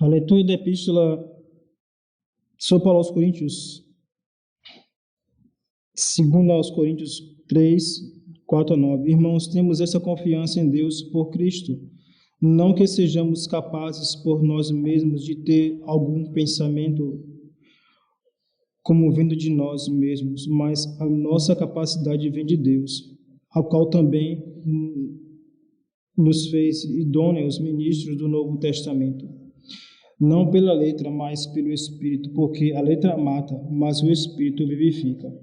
A leitura da Epístola de São Paulo aos Coríntios, segundo aos Coríntios 3, 4 a 9. Irmãos, temos essa confiança em Deus por Cristo, não que sejamos capazes por nós mesmos de ter algum pensamento como vindo de nós mesmos, mas a nossa capacidade vem de Deus, ao qual também nos fez idôneos ministros do Novo Testamento. Não pela letra, mas pelo Espírito, porque a letra mata, mas o Espírito vivifica.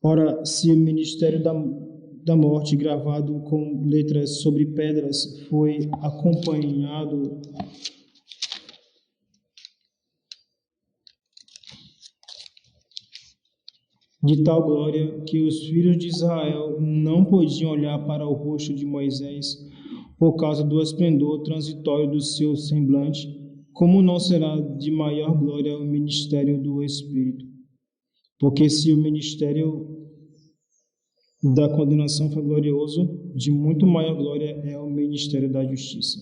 Ora, se o ministério da morte, gravado com letras sobre pedras, foi acompanhado de tal glória que os filhos de Israel não podiam olhar para o rosto de Moisés por causa do esplendor transitório do seu semblante, como não será de maior glória o ministério do Espírito? Porque se o ministério da condenação foi glorioso, de muito maior glória é o ministério da justiça.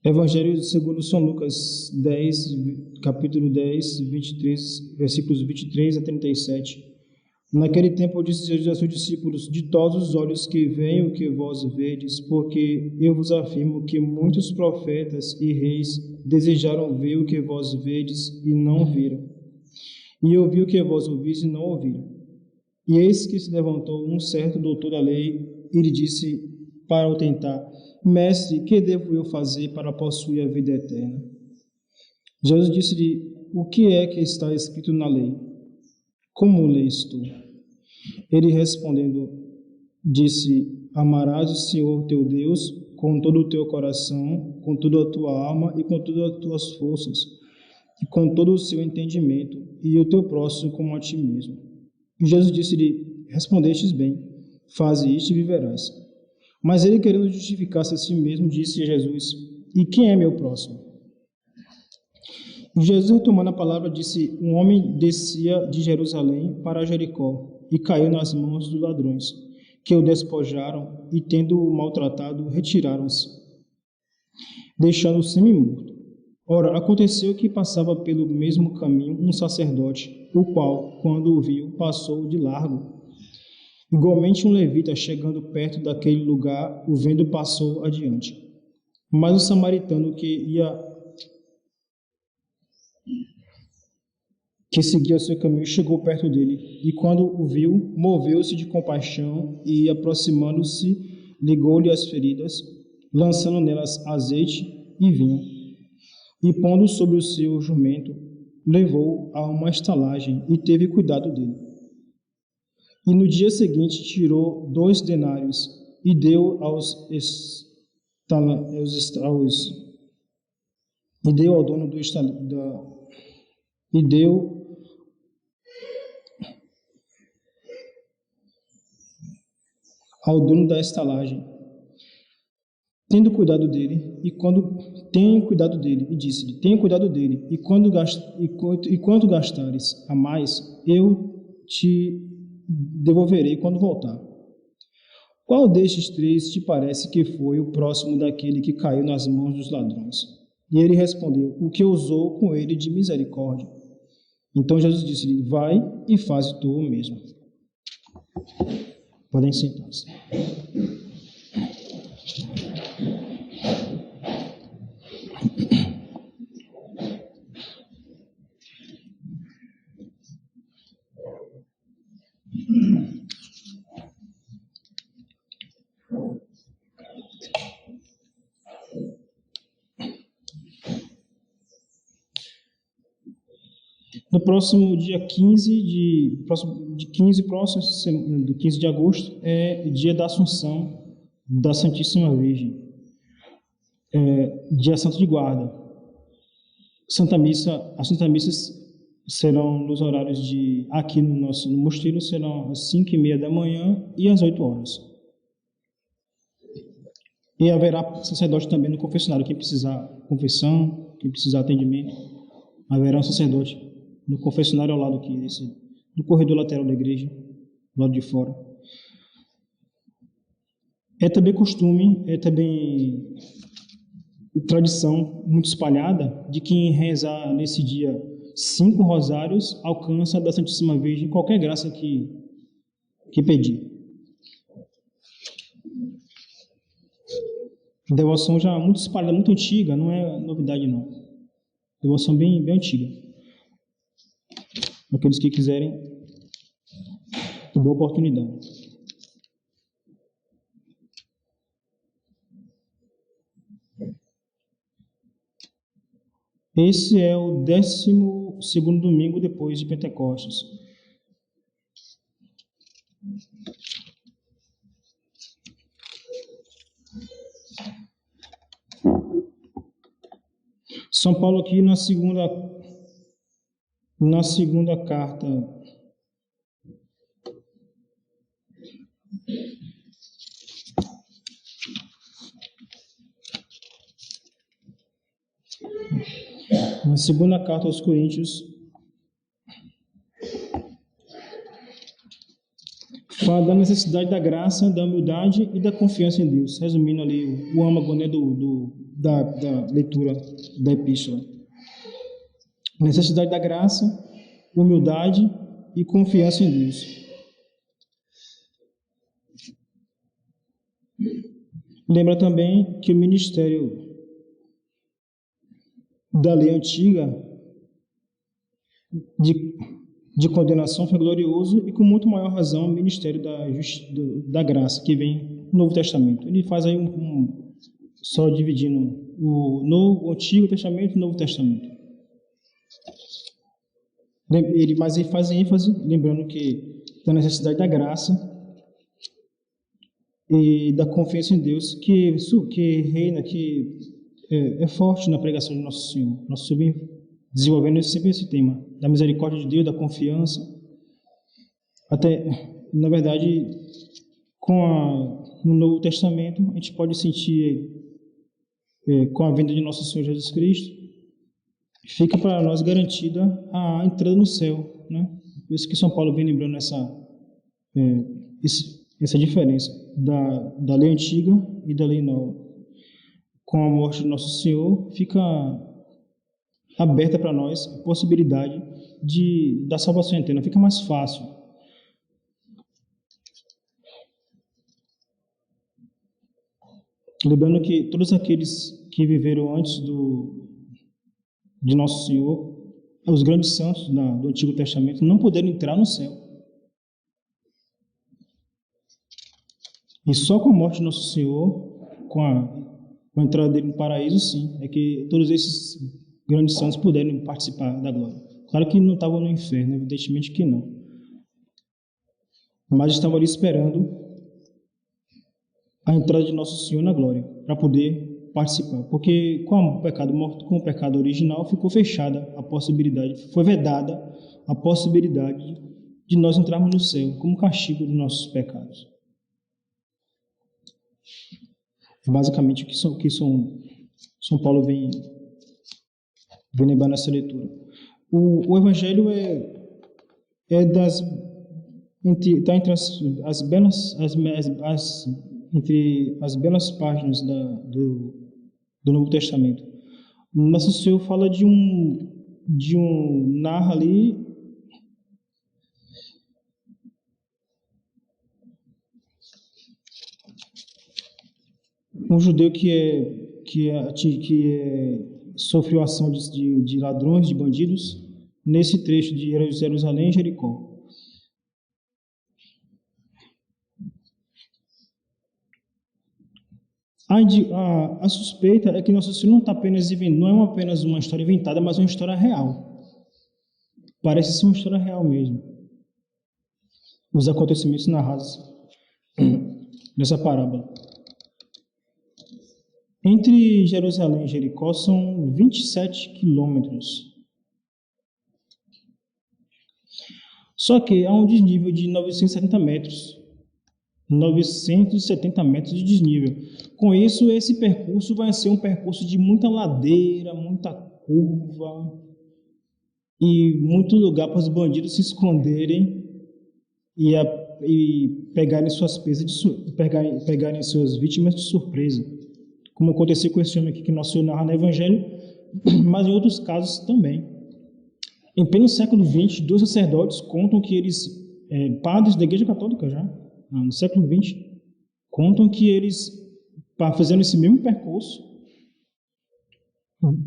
Evangelho segundo São Lucas 10, capítulo 10, 23, versículos 23 a 37. Naquele tempo disse Jesus a seus discípulos: de todos os olhos que veem o que vós vedes, porque eu vos afirmo que muitos profetas e reis desejaram ver o que vós vedes e não viram, e ouvir o que vós ouvis e não ouviram. E eis que se levantou um certo doutor da lei e lhe disse para o tentar: Mestre, que devo eu fazer para possuir a vida eterna? Jesus disse-lhe: o que é que está escrito na lei? Como lês tu? Ele respondendo, disse: amarás o Senhor teu Deus com todo o teu coração, com toda a tua alma e com todas as tuas forças, e com todo o seu entendimento, e o teu próximo como a ti mesmo. E Jesus disse-lhe: respondestes bem, faze isto e viverás. Mas ele, querendo justificar-se a si mesmo, disse a Jesus: e quem é meu próximo? E Jesus, retomando a palavra, disse: um homem descia de Jerusalém para Jericó e caiu nas mãos dos ladrões, que o despojaram e, tendo-o maltratado, retiraram-se, deixando-o semi-morto. Ora, aconteceu que passava pelo mesmo caminho um sacerdote, o qual, quando o viu, passou de largo. Igualmente um levita, chegando perto daquele lugar, o vendo, passou adiante. Mas o samaritano que seguia o seu caminho chegou perto dele, e quando o viu, moveu-se de compaixão e, aproximando-se, ligou-lhe as feridas, lançando nelas azeite e vinho, e pondo sobre o seu jumento, levou-o a uma estalagem e teve cuidado dele. E no dia seguinte tirou 2 denários e deu ao dono do ao dono da estalagem, tenha cuidado dele, e disse-lhe: tenha cuidado dele, e quanto gastares a mais, eu te devolverei quando voltar. Qual destes 3 te parece que foi o próximo daquele que caiu nas mãos dos ladrões? E ele respondeu: o que usou com ele de misericórdia. Então Jesus disse-lhe: vai e faze tu o mesmo. Podem sentar-se. No próximo dia 15 de agosto é dia da Assunção da Santíssima Virgem, dia Santo de Guarda. As Santa Missas serão nos horários aqui no mosteiro, serão às 5h30 da manhã e às 8 horas. E haverá sacerdote também no confessionário, quem precisar confissão, quem precisar atendimento, haverá um sacerdote no confessionário ao lado aqui, no corredor lateral da igreja, do lado de fora. É também costume, é também tradição muito espalhada de quem rezar nesse dia 5 rosários alcança da Santíssima Virgem qualquer graça que pedir. Devoção já muito espalhada, muito antiga, não é novidade não. Devoção bem antiga. Aqueles que quiserem, boa oportunidade. Esse é o 12º domingo depois de Pentecostes. São Paulo aqui na segunda carta aos Coríntios, fala da necessidade da graça, da humildade e da confiança em Deus, resumindo ali o âmago, né, da leitura da epístola. Necessidade da graça, humildade e confiança em Deus. Lembra também que o ministério da lei antiga de condenação foi glorioso e com muito maior razão o ministério da graça que vem no Novo Testamento. Ele faz aí só dividindo o Antigo Testamento e o Novo Testamento. Mas ele faz ênfase, lembrando que da necessidade da graça e da confiança em Deus, que reina, que é forte na pregação de Nosso Senhor. Nosso Senhor vem desenvolvendo sempre esse tema, da misericórdia de Deus, da confiança. Até, na verdade, no Novo Testamento, a gente pode sentir, com a vinda de Nosso Senhor Jesus Cristo, fica para nós garantida a entrada no céu, né? Por isso que São Paulo vem lembrando essa diferença da lei antiga e da lei nova. Com a morte de Nosso Senhor, fica aberta para nós a possibilidade da salvação eterna, fica mais fácil. Lembrando que todos aqueles que viveram antes de Nosso Senhor, os grandes santos do Antigo Testamento, não puderam entrar no céu. E só com a morte de Nosso Senhor, com a entrada dele no paraíso, sim, é que todos esses grandes santos puderam participar da glória. Claro que não estavam no inferno, evidentemente que não. Mas estavam ali esperando a entrada de Nosso Senhor na glória, para poder participar. Porque com o pecado morto, com o pecado original, ficou fechada a possibilidade, foi vedada a possibilidade de nós entrarmos no céu, como castigo dos nossos pecados. Basicamente, o que São Paulo vem lembrar nessa leitura. O Evangelho está entre as belas páginas do Novo Testamento. Nosso Senhor fala narra ali um judeu que sofreu a ação de ladrões, de bandidos, nesse trecho de Jerusalém e Jericó. A suspeita é que Nosso Senhor não está apenas não é apenas uma história inventada, mas uma história real. Parece ser uma história real mesmo. Os acontecimentos narrados nessa parábola. Entre Jerusalém e Jericó são 27 quilômetros. Só que há um desnível de 970 metros. 970 metros de desnível. Com isso, esse percurso vai ser um percurso de muita ladeira, muita curva e muito lugar para os bandidos se esconderem e e pegarem suas pegarem suas vítimas de surpresa, como aconteceu com esse homem aqui que nosso Senhor narra no Evangelho, mas em outros casos também. Em pleno século XX, dois sacerdotes contam que eles, padres da Igreja Católica já, no século XX, contam que eles fizeram esse mesmo percurso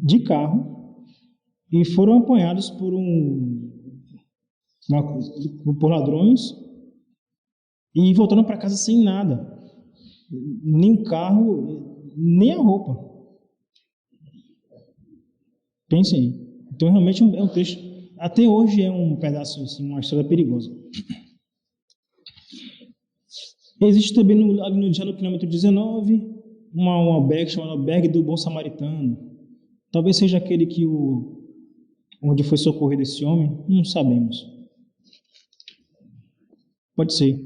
de carro e foram apanhados por ladrões e voltaram para casa sem nada, nem o carro, nem a roupa. Pensem aí. Então, realmente é um texto, até hoje é um pedaço, assim, uma história perigosa. Existe também já no quilômetro 19 um albergue chamado Albergue do Bom Samaritano. Talvez seja aquele onde foi socorrido esse homem, não sabemos. Pode ser.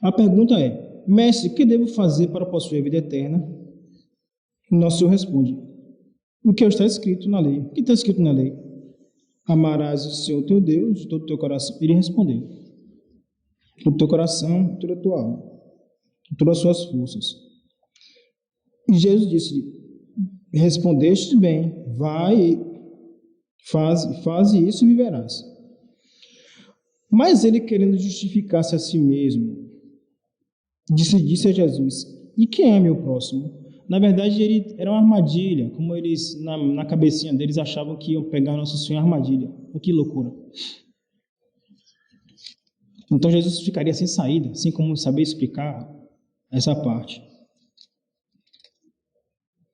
A pergunta é: Mestre, o que devo fazer para possuir a vida eterna? Nosso Senhor responde: o que está escrito na lei? O que está escrito na lei? Amarás o Senhor teu Deus de todo o teu coração. Ele respondeu: todo o teu coração, toda a tua alma, todas as suas forças. E Jesus disse: respondeste bem, vai, faze isso e viverás. Mas ele, querendo justificar-se a si mesmo, disse a Jesus: e quem é meu próximo? Na verdade, ele era uma armadilha, como eles, na cabecinha deles, achavam que iam pegar Nosso Senhor em armadilha. Que loucura. Então Jesus ficaria sem saída, sem como saber explicar essa parte.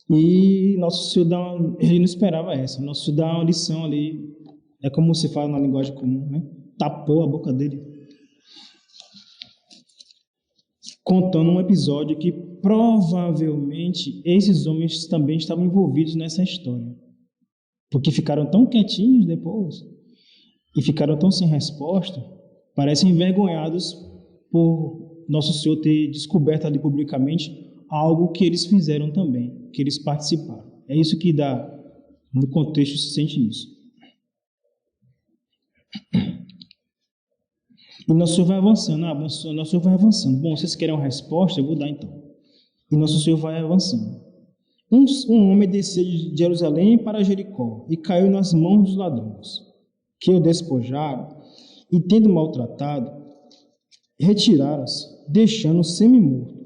E Nosso Senhor ele não esperava essa. Nosso Senhor dá uma lição ali, é como se fala na linguagem comum, né? Tapou a boca dele, contando um episódio que provavelmente esses homens também estavam envolvidos nessa história, porque ficaram tão quietinhos depois e ficaram tão sem resposta, parecem envergonhados por Nosso Senhor ter descoberto ali publicamente algo que eles fizeram também, que eles participaram. É isso que dá, no contexto se sente isso. E Nosso Senhor vai avançando. Nosso Senhor vai avançando. Bom, vocês querem uma resposta? Eu vou dar então. E Nosso Senhor vai avançando. Um homem desceu de Jerusalém para Jericó e caiu nas mãos dos ladrões, que o despojaram e, tendo maltratado, retiraram-se, deixando-o semi-morto.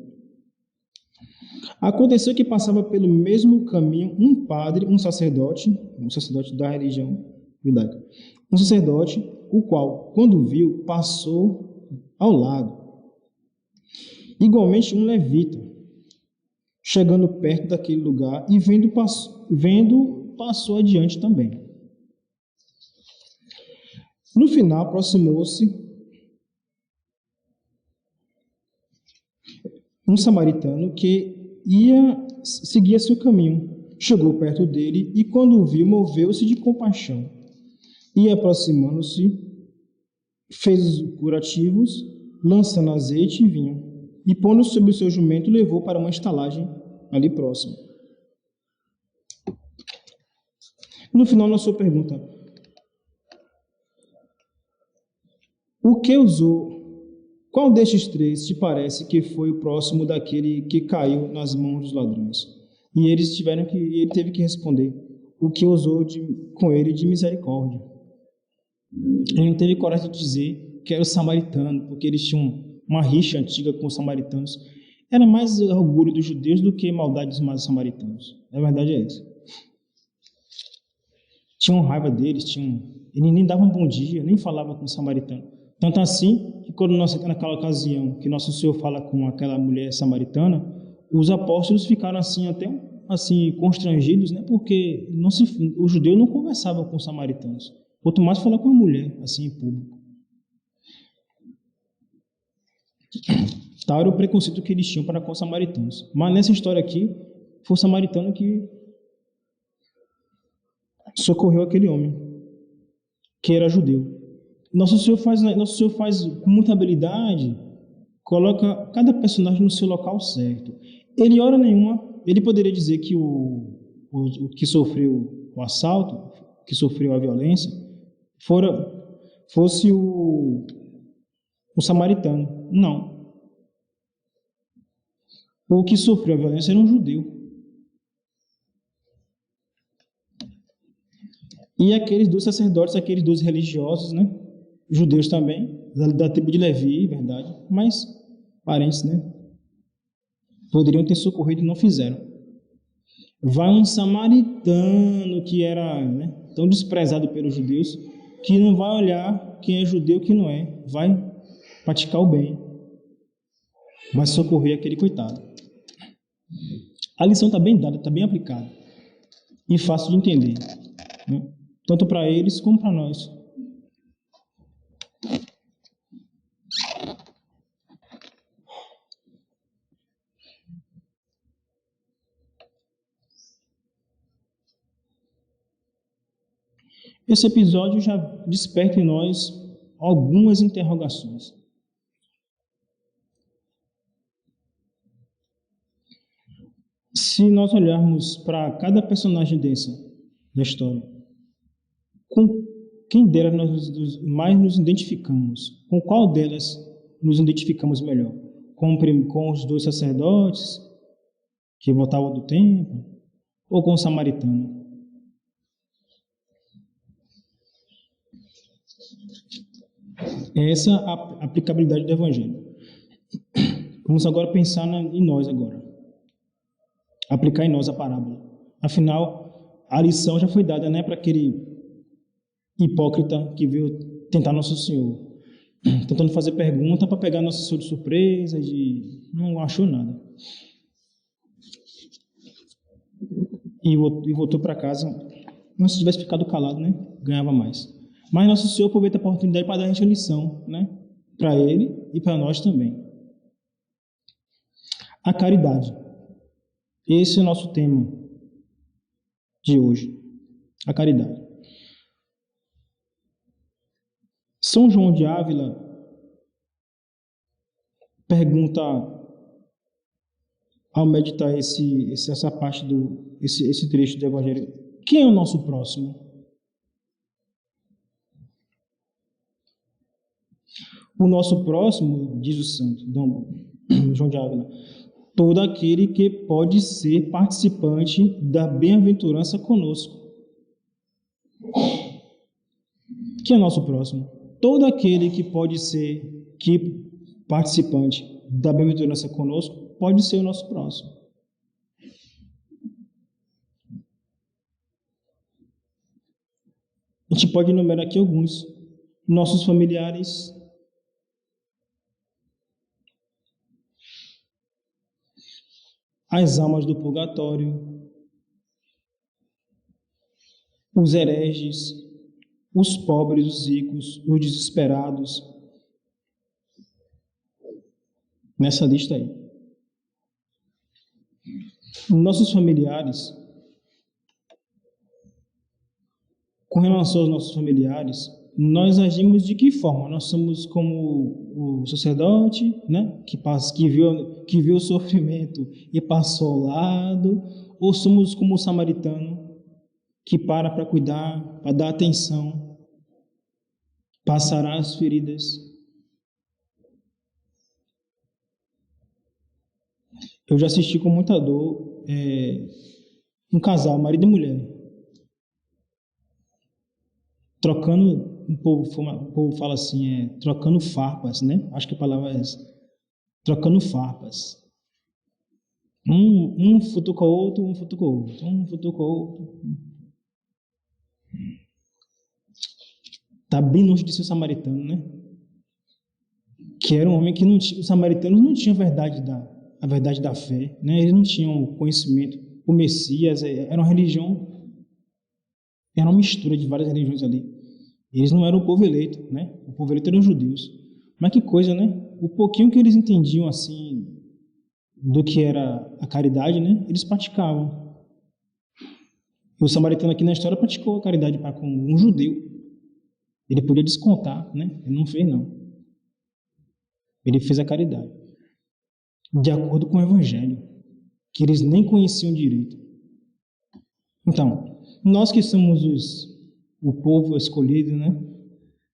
Aconteceu que passava pelo mesmo caminho um padre, um sacerdote da religião judaica, um sacerdote, o qual, quando viu, passou ao lado. Igualmente um levita, chegando perto daquele lugar e vendo, passou adiante também. No final, aproximou-se um samaritano que seguia seu caminho. Chegou perto dele e, quando o viu, moveu-se de compaixão. E, aproximando-se, fez curativos, lançando azeite e vinho, e, pondo sobre o seu jumento, levou para uma estalagem ali próximo. No final, nossa pergunta: o que usou? Qual destes três te parece que foi o próximo daquele que caiu nas mãos dos ladrões? E ele teve que responder: o que usou com ele de misericórdia. Ele não teve coragem de dizer que era o samaritano, porque eles tinham uma rixa antiga com os samaritanos. Era mais orgulho dos judeus do que maldade dos samaritanos. A verdade é essa. Tinham raiva deles, ele nem dava um bom dia, nem falava com o samaritano. Tanto assim que quando naquela ocasião que Nosso Senhor fala com aquela mulher samaritana, os apóstolos ficaram assim até constrangidos, né? Porque o judeu não conversava com os samaritanos, quanto mais falar com a mulher assim em público. Tal era o preconceito que eles tinham para com os samaritanos. Mas nessa história aqui, foi o samaritano que socorreu aquele homem, que era judeu. Nosso Senhor faz com muita habilidade, coloca cada personagem no seu local certo. Ele, hora nenhuma, ele poderia dizer que o que sofreu o assalto, que sofreu a violência, fosse o samaritano. Não. O que sofreu a violência era um judeu. E aqueles 2 sacerdotes, aqueles 2 religiosos, né? Judeus também, da tribo de Levi, verdade, mas parentes, né? Poderiam ter socorrido e não fizeram. Vai um samaritano que era, né, tão desprezado pelos judeus, que não vai olhar quem é judeu e quem não é, vai praticar o bem, vai socorrer aquele coitado. A lição está bem dada, está bem aplicada e fácil de entender, né? Tanto para eles como para nós. Esse episódio já desperta em nós algumas interrogações. Se nós olharmos para cada personagem da história, com quem delas nós mais nos identificamos? Com qual delas nos identificamos melhor? Com os 2 sacerdotes que voltavam do templo? Ou com o samaritano? Essa é a aplicabilidade do Evangelho. Vamos agora pensar em nós agora. Aplicar em nós a parábola. Afinal, a lição já foi dada, né, para aquele hipócrita que veio tentar Nosso Senhor, tentando fazer pergunta para pegar Nosso Senhor de surpresa, não achou nada. E voltou para casa. Não, se tivesse ficado calado, né, ganhava mais. Mas Nosso Senhor aproveita a oportunidade para dar a gente a lição, né, para ele e para nós também. A caridade. Esse é o nosso tema de hoje. A caridade. São João de Ávila pergunta, ao meditar essa parte esse trecho do Evangelho, quem é o nosso próximo? O nosso próximo, diz o santo João de Ávila, todo aquele que pode ser participante da bem-aventurança conosco. Quem é o nosso próximo? Todo aquele que pode ser participante da bem-aventurança conosco pode ser o nosso próximo. A gente pode enumerar aqui alguns. Nossos familiares, as almas do purgatório, os hereges, os pobres, os ricos, os desesperados. Nessa lista aí. Nossos familiares, com relação aos nossos familiares, nós agimos de que forma? Nós somos como o sacerdote, né, que viu o sofrimento e passou ao lado, ou somos como o samaritano, que para cuidar, para dar atenção, passará as feridas. Eu já assisti com muita dor um casal, marido e mulher, trocando, o povo fala assim, trocando farpas, né? Acho que a palavra é essa. Trocando farpas. Um futuca o outro, um futuca o outro, um futuca o outro. Está bem longe de ser o samaritano, né? Que era um homem que não tinha, os samaritanos não tinham a verdade da fé, né? Eles não tinham conhecimento. O Messias era uma religião, era uma mistura de várias religiões ali. Eles não eram o povo eleito, né? O povo eleito eram os judeus. Mas que coisa, né? O pouquinho que eles entendiam, assim, do que era a caridade, né? Eles praticavam. O samaritano aqui na história praticou a caridade para com um judeu. Ele podia descontar, né? Ele não fez, não. Ele fez a caridade. De acordo com o Evangelho, que eles nem conheciam direito. Então, Nós que somos o povo escolhido, né?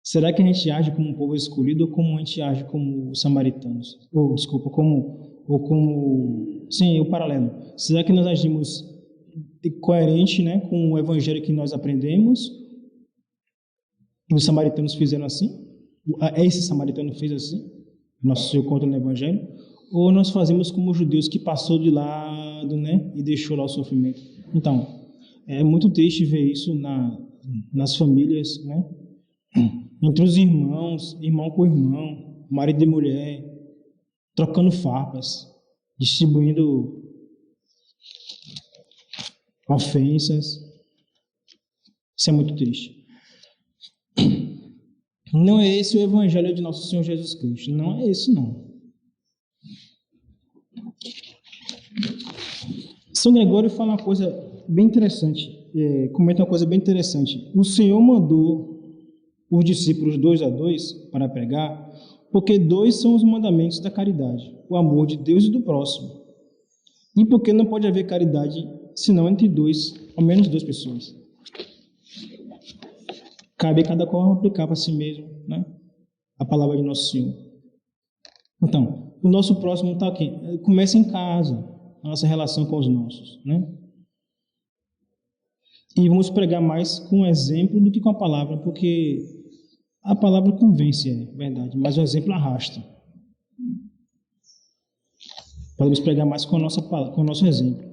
Será que a gente age como um povo escolhido ou como a gente age como os samaritanos? Ou, desculpa, sim, o paralelo. Será que nós agimos coerente, né, com o evangelho que nós aprendemos? E os samaritanos fizeram assim? Esse samaritano fez assim? Nosso Senhor conta no evangelho? Ou nós fazemos como os judeus que passou de lado, né, e deixou lá o sofrimento? Então, é muito triste ver isso nas famílias, né? Entre os irmãos, irmão com irmão, marido e mulher, trocando farpas, distribuindo ofensas. Isso é muito triste. Não é esse o evangelho de nosso Senhor Jesus Cristo. Não é esse, não. São Gregório fala uma coisa bem interessante, comenta uma coisa bem interessante. O Senhor mandou os discípulos 2 para pregar, porque 2 são os mandamentos da caridade, o amor de Deus e do próximo. E porque não pode haver caridade senão entre 2, ao menos 2 pessoas. Cabe a cada qual aplicar para si mesmo, né, a palavra de nosso Senhor. Então, o nosso próximo está aqui. Começa em casa, a nossa relação com os nossos, né? E vamos pregar mais com exemplo do que com a palavra, porque a palavra convence, é verdade, mas o exemplo arrasta. Podemos pregar mais com o nosso exemplo,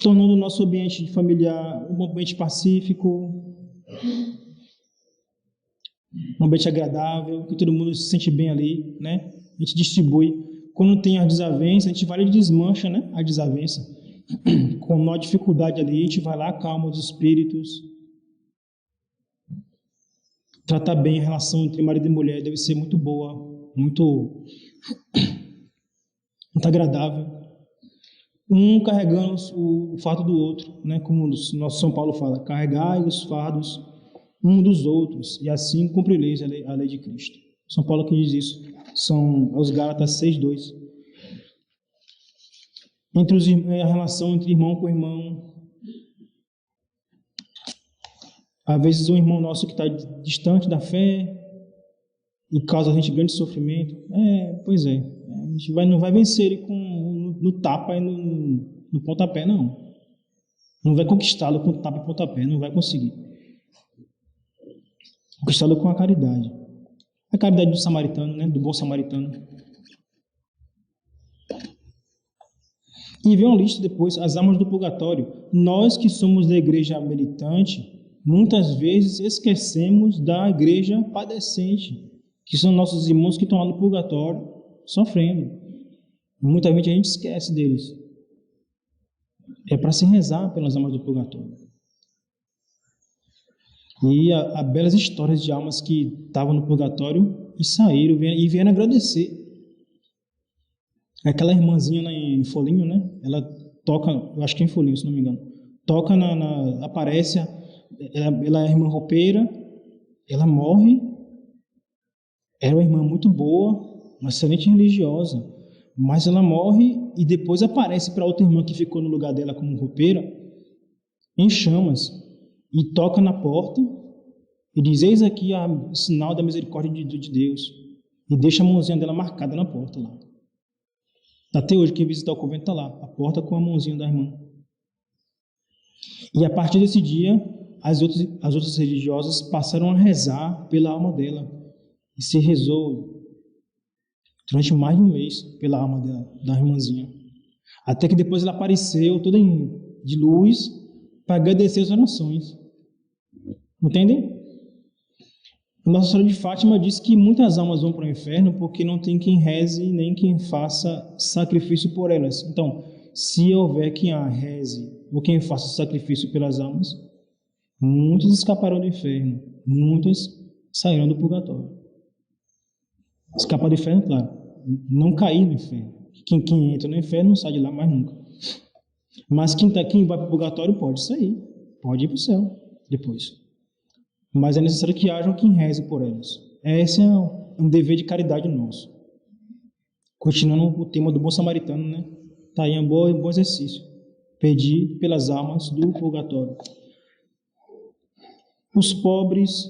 tornando o nosso ambiente familiar um ambiente pacífico, um ambiente agradável, que todo mundo se sente bem ali, né? A gente distribui. Quando tem a desavença, a gente vai e desmancha, né, a desavença. Com uma dificuldade ali, a gente vai lá, acalma os espíritos. Tratar bem a relação entre marido e mulher deve ser muito boa, muito agradável. Um carregando o fardo do outro, né? Como o nosso São Paulo fala, carregai os fardos um dos outros, e assim cumprireis a lei de Cristo. São Paulo que diz isso, são os Gálatas 6:2. A relação entre irmão com irmão. Às vezes um irmão nosso que está distante da fé e causa a gente grande sofrimento. Pois é. A gente não vai vencer ele no tapa e no pontapé, não. Não vai conquistá-lo com tapa e pontapé, não vai conseguir. Conquistá-lo com a caridade. A caridade do samaritano, né? Do bom samaritano. E vem uma lista depois, as almas do purgatório. Nós que somos da igreja militante, muitas vezes esquecemos da igreja padecente, que são nossos irmãos que estão lá no purgatório, sofrendo. Muita gente a gente esquece deles. É para se rezar pelas almas do purgatório. E há belas histórias de almas que estavam no purgatório e saíram e vieram agradecer. Aquela irmãzinha lá em Folinho, né? Ela toca, eu acho que é em Folinho, se não me engano. Toca aparece, ela é irmã roupeira, ela morre. Era uma irmã muito boa, uma excelente religiosa, mas ela morre e depois aparece para outra irmã que ficou no lugar dela como roupeira, em chamas, e toca na porta e diz: eis aqui o sinal da misericórdia de Deus, e deixa a mãozinha dela marcada na porta lá. Até hoje, quem visitar o convento está lá, a porta com a mãozinha da irmã. E a partir desse dia, as outras religiosas passaram a rezar pela alma dela. E se rezou durante mais de um mês pela alma dela, da irmãzinha. Até que depois ela apareceu toda de luz para agradecer as orações. Entendem? Nossa Senhora de Fátima diz que muitas almas vão para o inferno porque não tem quem reze nem quem faça sacrifício por elas. Então, se houver quem a reze ou quem faça sacrifício pelas almas, muitas escaparão do inferno, muitas sairão do purgatório. Escapar do inferno, claro, não cair no inferno. Quem entra no inferno não sai de lá mais nunca. Mas quem vai para o purgatório pode sair, pode ir para o céu depois. Mas é necessário que haja quem reze por elas. Esse é um dever de caridade nosso. Continuando o tema do bom samaritano, né? Está aí um bom exercício. Pedi pelas almas do purgatório. Os pobres,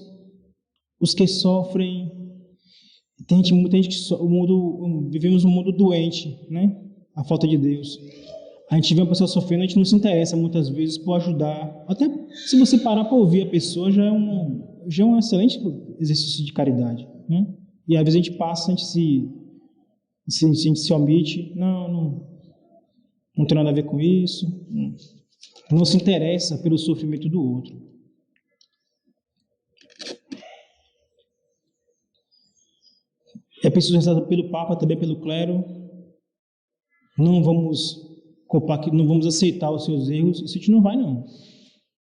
os que sofrem. Muita gente que vivemos um mundo doente, né? A falta de Deus. A gente vê uma pessoa sofrendo, a gente não se interessa muitas vezes por ajudar. Até se você parar para ouvir a pessoa, já é um excelente exercício de caridade, né? E às vezes a gente passa, a gente se omite. Não tem nada a ver com isso. Não se interessa pelo sofrimento do outro. É preciso rezar pelo Papa, também pelo clero. Não vamos aceitar os seus erros. Isso a gente não vai, não.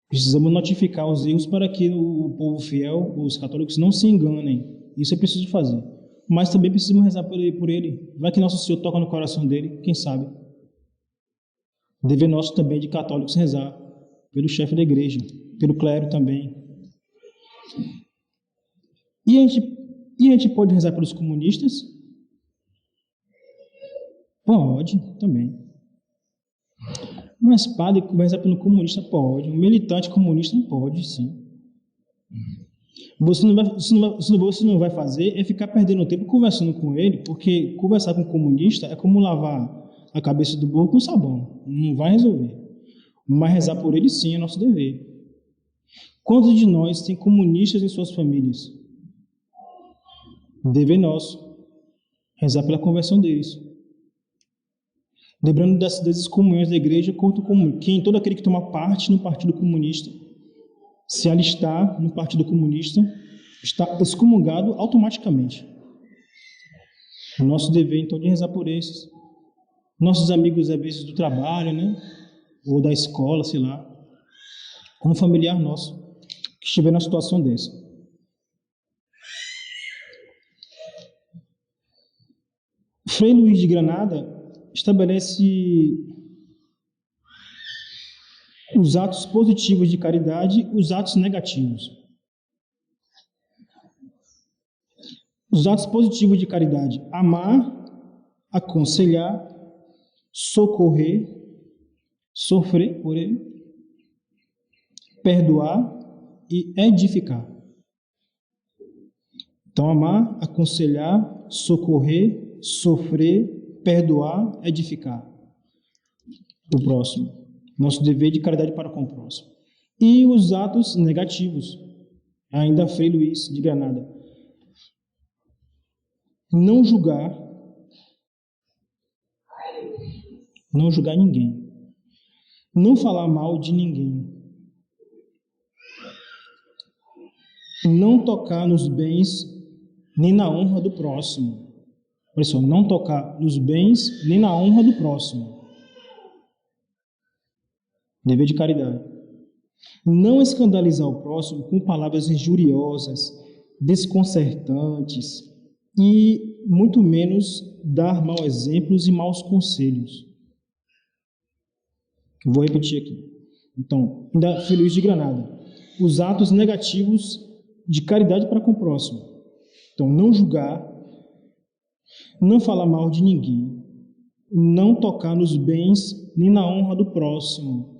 Precisamos notificar os erros para que o povo fiel, os católicos, não se enganem. Isso é preciso fazer. Mas também precisamos rezar por ele. Vai que Nosso Senhor toca no coração dele, quem sabe. Dever nosso também de católicos rezar pelo chefe da igreja, pelo clero também. E a gente pode rezar pelos comunistas? Pode, também. Mas padre que vai rezar pelo comunista pode. Um militante comunista não pode, sim. Você não vai fazer é ficar perdendo tempo conversando com ele, porque conversar com um comunista é como lavar a cabeça do burro com sabão. Não vai resolver. Mas rezar por ele sim é nosso dever. Quantos de nós tem comunistas em suas famílias? Dever nosso rezar pela conversão deles. Lembrando das excomunhões da igreja, todo aquele que toma parte no Partido Comunista, se alistar no Partido Comunista, está excomungado automaticamente. O nosso dever, então, de rezar por esses. Nossos amigos, às vezes, do trabalho, né? Ou da escola, sei lá. Um familiar nosso que estiver numa situação dessa. Frei Luís de Granada estabelece os atos positivos de caridade e os atos negativos. Os atos positivos de caridade: amar, aconselhar, socorrer, sofrer por ele, perdoar e edificar. Então, amar, aconselhar, socorrer, sofrer, perdoar, edificar o próximo. Nosso dever de caridade para com o próximo. E os atos negativos, ainda Frei Luís de Granada: não julgar ninguém, não falar mal de ninguém, não tocar nos bens nem na honra do próximo. Olha só, não tocar nos bens nem na honra do próximo. Dever de caridade. Não escandalizar o próximo com palavras injuriosas, desconcertantes e muito menos dar maus exemplos e maus conselhos. Vou repetir aqui. Então, ainda Frei Luís de Granada: os atos negativos de caridade para com o próximo. Então, não julgar, não falar mal de ninguém, não tocar nos bens nem na honra do próximo,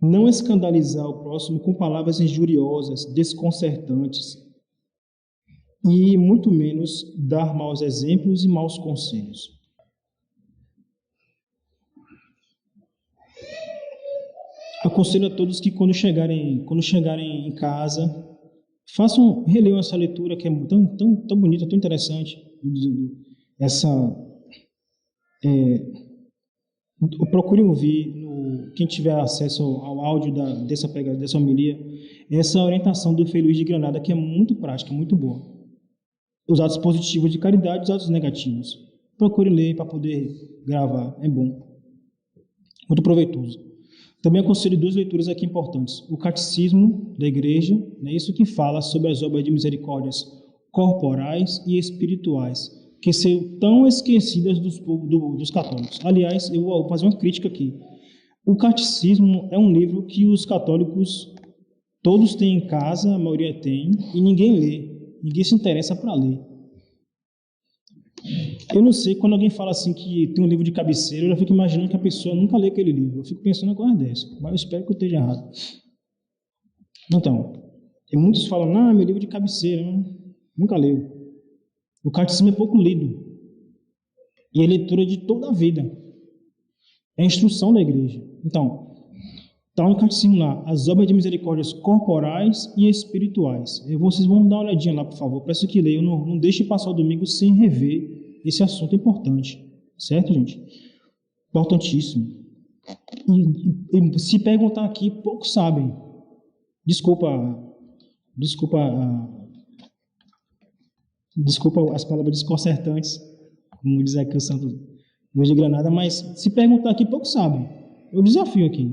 não escandalizar o próximo com palavras injuriosas, desconcertantes e muito menos dar maus exemplos e maus conselhos. Aconselho a todos que quando chegarem em casa, releiam essa leitura que é tão bonita, tão interessante. Procurem ouvir, quem tiver acesso ao áudio dessa homilia, essa orientação do Frei Luís de Granada, que é muito prática, muito boa. Os atos positivos de caridade e os atos negativos. Procure ler para poder gravar, é bom. Muito proveitoso. Também aconselho duas leituras aqui importantes. O Catecismo da Igreja, né, isso que fala sobre as obras de misericórdias corporais e espirituais, que são tão esquecidas dos católicos. Aliás, eu vou fazer uma crítica aqui. O Catecismo é um livro que os católicos todos têm em casa, a maioria tem, e ninguém lê. Ninguém se interessa para ler. Eu não sei, quando alguém fala assim que tem um livro de cabeceira, eu já fico imaginando que a pessoa nunca lê aquele livro. Eu fico pensando em coisa dessa, mas eu espero que eu esteja errado. Então, e muitos falam, não, meu livro de cabeceira, nunca leu. O catecismo é pouco lido. E é leitura de toda a vida. É a instrução da igreja. Então, está no catecismo lá, as obras de misericórdias corporais e espirituais. Vocês vão dar uma olhadinha lá, por favor. Peço que leiam. Não deixe passar o domingo sem rever esse assunto importante. Certo, gente? Importantíssimo. E se perguntar aqui, poucos sabem. Desculpa as palavras desconcertantes, como diz aqui o Santo Luís de Granada, mas se perguntar aqui, poucos sabem. Eu desafio aqui.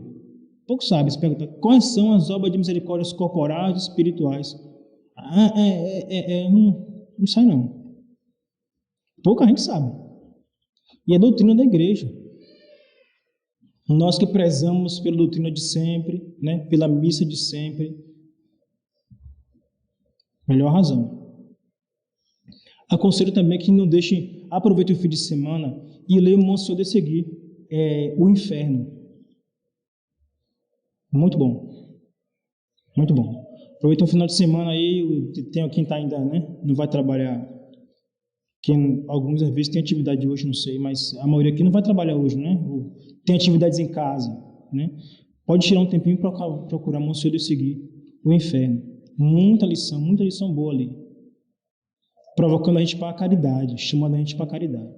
Poucos sabem se perguntar quais são as obras de misericórdias corporais e espirituais. Não sai não. Pouca gente sabe. E é a doutrina da igreja. Nós que prezamos pela doutrina de sempre, né, pela missa de sempre, melhor razão. Aconselho também que não deixe, aproveite o fim de semana e leia o Monsieur de Seguir, O Inferno. Muito bom. Muito bom. Aproveita o final de semana aí, tem quem está ainda, né, não vai trabalhar. Alguns às vezes tem atividade hoje, não sei, mas a maioria aqui não vai trabalhar hoje, né? Tem atividades em casa, né? Pode tirar um tempinho para procurar Monsieur de Seguir, O Inferno. Muita lição boa ali. Provocando a gente para a caridade, chamando a gente para a caridade.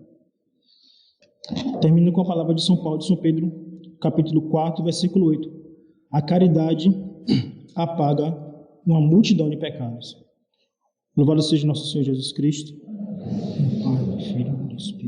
Termino com a palavra de São Paulo, de São Pedro, capítulo 4, versículo 8. A caridade apaga uma multidão de pecados. Louvado seja nosso Senhor Jesus Cristo. Pai, Filho e Espírito.